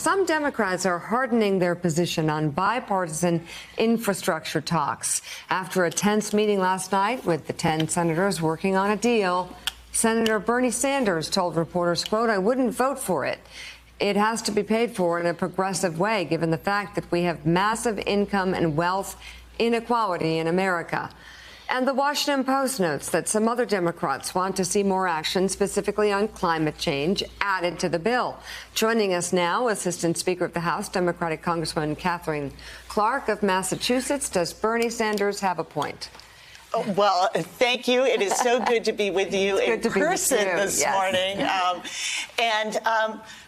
some Democrats are hardening their position on bipartisan infrastructure talks. After a tense meeting last night with the 10 senators working on a deal, Senator Bernie Sanders told reporters, quote, "I wouldn't vote for it. It has to be paid for in a progressive way, given the fact that we have massive income and wealth inequality in America." And the Washington Post notes that some other Democrats want to see more action, specifically on climate change, added to the bill. Joining us now, Assistant Speaker of the House, Democratic Congresswoman Katherine Clark of Massachusetts. Does Bernie Sanders have a point? Well, thank you. It is so good to be with you in person this morning.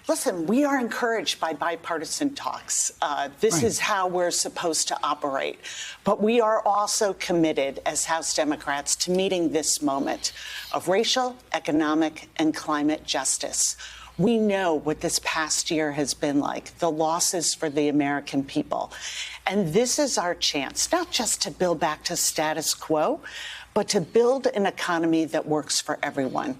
Listen, we are encouraged by bipartisan talks. This is how we're supposed to operate. But we are also committed as House Democrats to meeting this moment of racial, economic, and climate justice. We know what this past year has been like, the losses for the American people. And this is our chance, not just to build back to status quo, but to build an economy that works for everyone.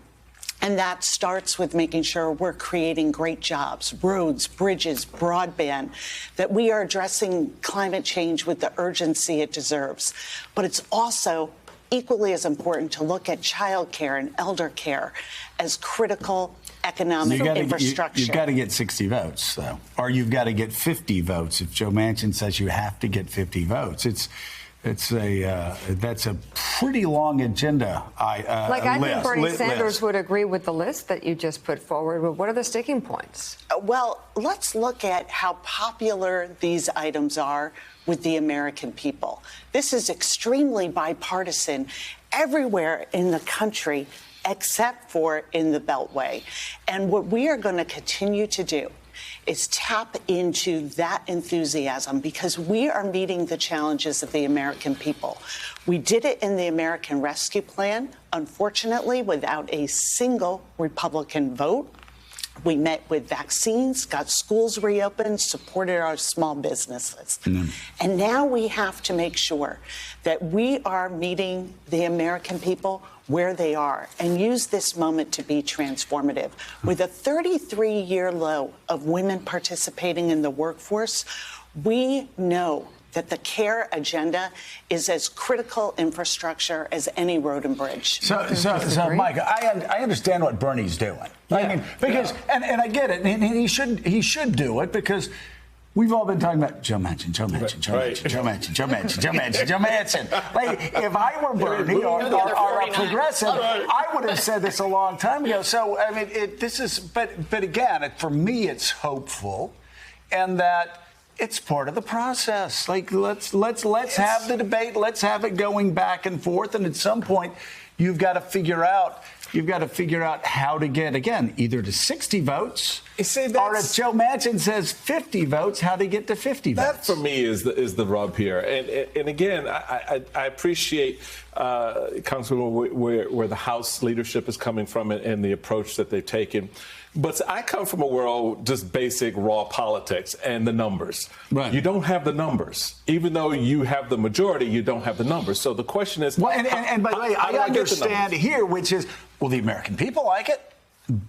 And that starts with making sure we're creating great jobs, roads, bridges, broadband, that we are addressing climate change with the urgency it deserves. But it's also equally as important to look at child care and elder care as critical economic infrastructure. You've got to get 60 votes, though, or you've got to get 50 votes. If Joe Manchin says you have to get 50 votes, that's a pretty long agenda. I think Bernie Sanders would agree with the list that you just put forward. But what are the sticking points? Well, let's look at how popular these items are with the American people. This is extremely bipartisan everywhere in the country, except for in the Beltway. And what we are going to continue to do is tap into that enthusiasm because we are meeting the challenges of the American people. We did it in the American Rescue Plan, unfortunately, without a single Republican vote. We met with vaccines, got schools reopened, supported our small businesses. And now we have to make sure that we are meeting the American people where they are and use this moment to be transformative. With a 33-year low of women participating in the workforce, we know that the CARE agenda is as critical infrastructure as any road and bridge. So Mike, I understand what Bernie's doing. Yeah. I mean, because and I get it, and he should do it because we've all been talking about Joe Manchin. Like, if I were Bernie or a progressive, I would have said this a long time ago. So I mean, but again, for me, it's hopeful, and that it's part of the process. Like, let's have the debate. Let's have it going back and forth. And at some point, you've got to figure out how to get, again, either to 60 votes, or if Joe Manchin says 50 votes, how to get to 50 votes. That, for me, is the rub here. And again, I appreciate, Congresswoman, where the House leadership is coming from and the approach that they've taken. But I come from a world, just basic raw politics and the numbers. Right. You don't have the numbers. Even though you have the majority, you don't have the numbers. So the question is, well, and by the way, I understand here, which is, well, the American people like it.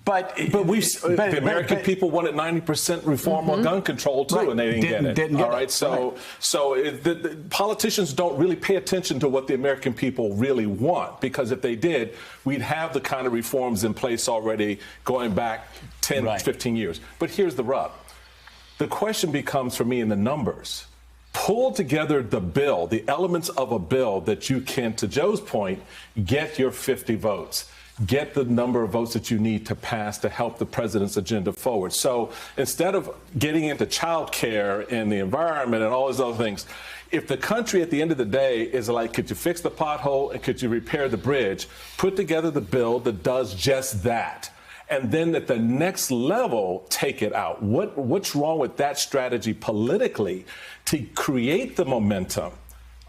But the American people wanted 90% reform on gun control too, and they didn't get it. All right, so the politicians don't really pay attention to what the American people really want, because if they did, we'd have the kind of reforms in place already going back 10, 15 years. But here's the rub: the question becomes for me in the numbers. Pull together the bill, the elements of a bill that you can, to Joe's point, get your 50 votes. Get the number of votes that you need to pass to help the president's agenda forward. So instead of getting into child care and the environment and all those other things, if the country at the end of the day is like, could you fix the pothole and could you repair the bridge, put together the bill that does just that. And then at the next level, take it out. What's wrong with that strategy politically to create the momentum?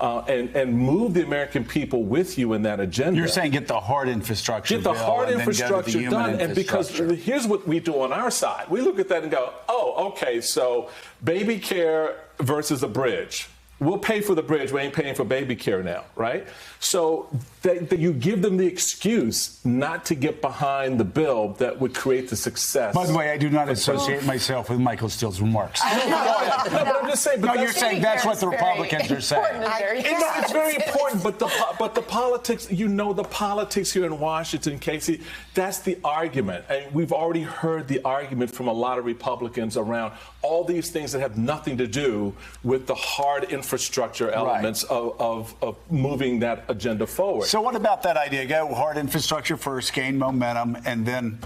And move the American people with you in that agenda. You're saying get the hard infrastructure done. And because here's what we do on our side. We look at that and go, oh, okay, so baby care versus a bridge. we'll pay for the bridge. We ain't paying for baby care now, right? So that you give them the excuse not to get behind the bill that would create the success. By the way, I do not associate myself with Michael Steele's remarks. No, but I'm just saying. No, you're saying that's what the Republicans are saying. It's very important, but the politics, the politics here in Washington, Casey, that's the argument. And we've already heard the argument from a lot of Republicans around all these things that have nothing to do with the hard infrastructure elements of moving that agenda forward. So what about that idea? Go hard infrastructure first, gain momentum, and then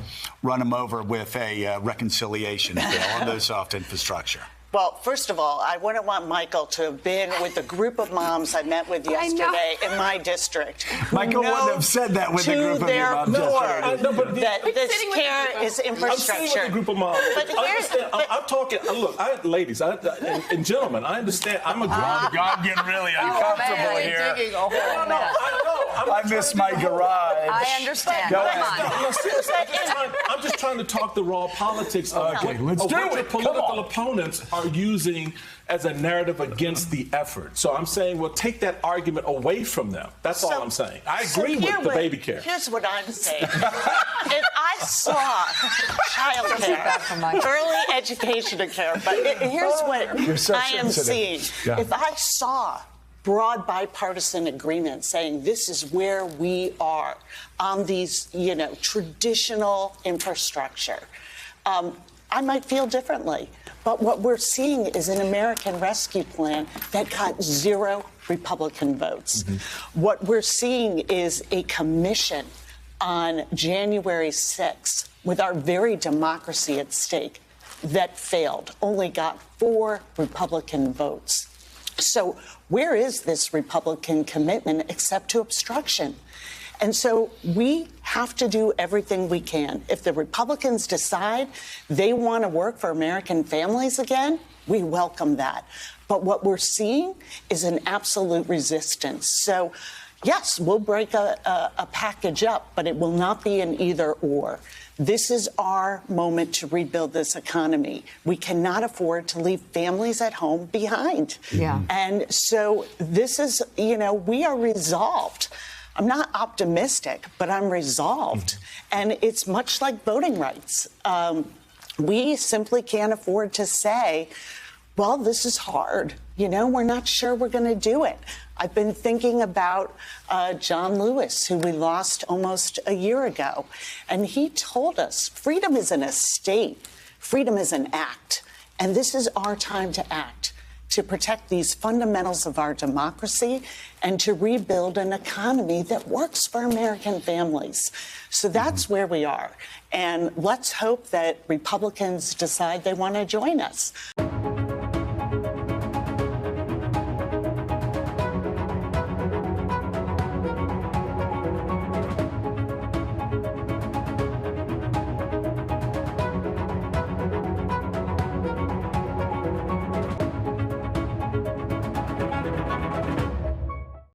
run them over with a reconciliation bill on those soft infrastructure. Well, first of all, I wouldn't want Michael to have been with the group of moms I met with yesterday in my district. Michael wouldn't have said that with a group of your moms yesterday. That this care is infrastructure. I'm sitting with a group of moms. I'm talking. Look, ladies and gentlemen, I understand. I'm a grown. I'm getting really uncomfortable here. I miss my garage. I understand. Go ahead. I'm just trying to talk the raw politics of Okay, let's what do your it. political opponents are using as a narrative against the effort. So I'm saying, well, take that argument away from them. That's all I'm saying. I agree with the baby care. Here's what I'm saying. If I saw child care, early education and care, but here's what I am seeing. Yeah. If I saw broad bipartisan agreement saying this is where we are on these, traditional infrastructure, I might feel differently. But what we're seeing is an American Rescue Plan that got 0 Republican votes. Mm-hmm. What we're seeing is a commission on January 6th with our very democracy at stake that failed, only got 4 Republican votes. So where is this Republican commitment except to obstruction? And so we have to do everything we can. If the Republicans decide they want to work for American families again, we welcome that. But what we're seeing is an absolute resistance. So, yes, we'll break a package up, but it will not be an either or. This is our moment to rebuild this economy. We cannot afford to leave families at home behind. Yeah. And so this is, we are resolved. I'm not optimistic, but I'm resolved. And it's much like voting rights. We simply can't afford to say, well, this is hard. We're not sure we're going to do it. I've been thinking about John Lewis, who we lost almost a year ago. And he told us freedom isn't a state. Freedom is an act. And this is our time to act, to protect these fundamentals of our democracy and to rebuild an economy that works for American families. So that's where we are. And let's hope that Republicans decide they want to join us.